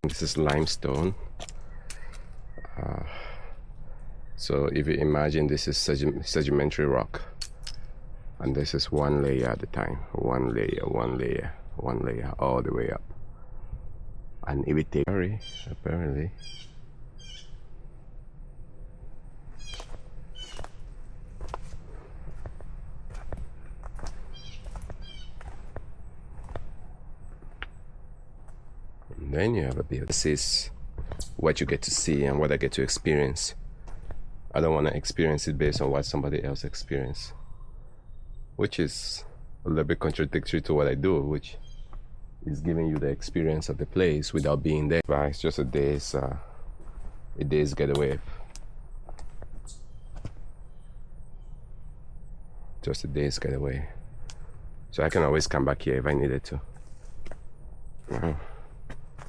This is limestone. So if you imagine, this is sedimentary rock, and this is one layer at a time, one layer, all the way up. And if it takes apparently and then you have a bit. This is what you get to see and what I get to experience. I don't want to experience it based on what somebody else experienced, which is a little bit contradictory to what I do, which is giving you the experience of the place without being there. But it's just a day's getaway. Just a day's getaway. So I can always come back here if I needed to.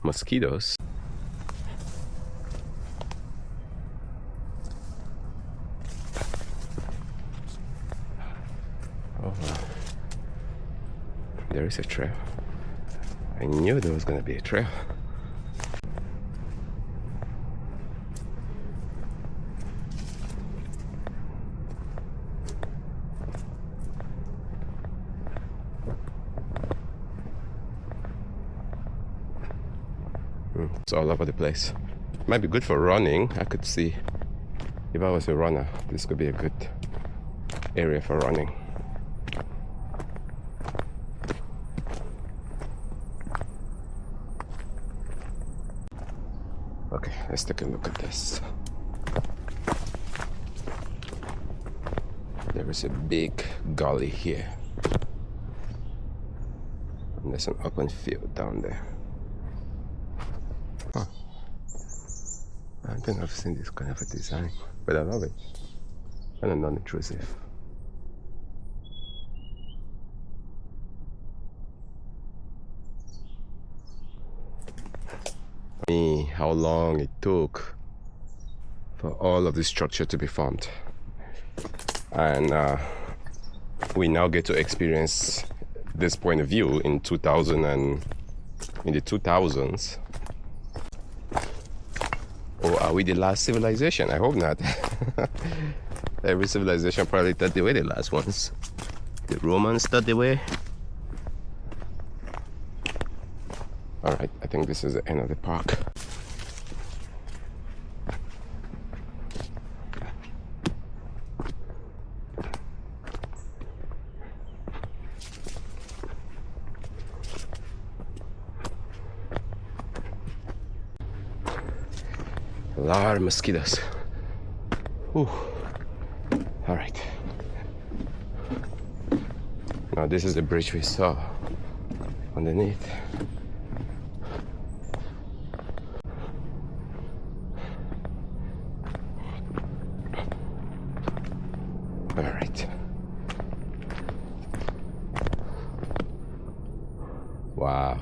Mosquitoes. Oh, there is a trail. I knew there was going to be a trail. It's all over the place. Might be good for running. I could see, if I was a runner, this could be a good area for running. Okay, let's take a look at this. There is a big gully here, and there's an open field down there. Huh. I don't think I've seen this kind of a design, but I love it. Kind of non-intrusive. How long it took for all of this structure to be formed, and we now get to experience this point of view in 2000 and in the 2000s. Or are we the last civilization? I hope not. Every civilization probably thought they were the last ones. The Romans thought they were. Alright, I think this is the end of the park. A lot of mosquitoes. Ooh. All right. Now this is the bridge we saw underneath. All right. Wow.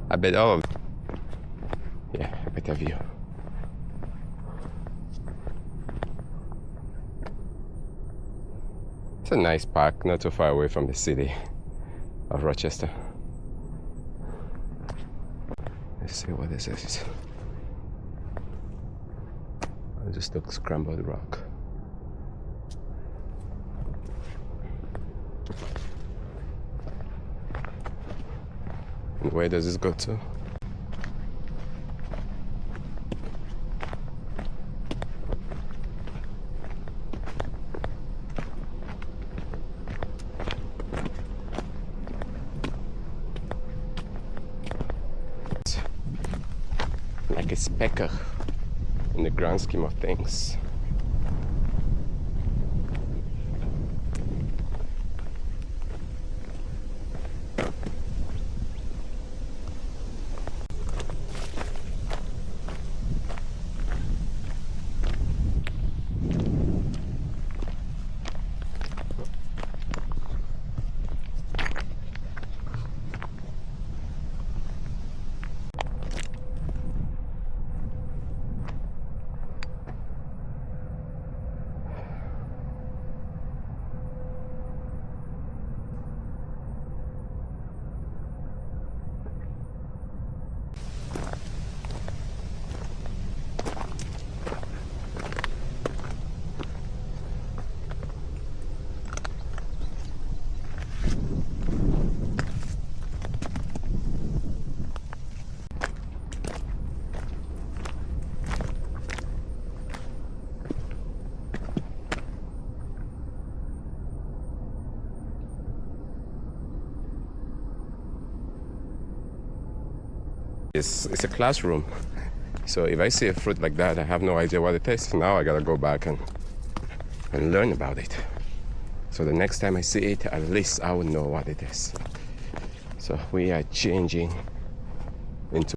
I bet all of better view. It's a nice park, not too far away from the city of Rochester. Let's see what this is. It just looks scrambled rock. And where does this go to? Like a specker in the grand scheme of things. It's a classroom. So if I see a fruit like that, I have no idea what it is. Now I gotta go back and learn about it. So the next time I see it, at least I would know what it is. So we are changing into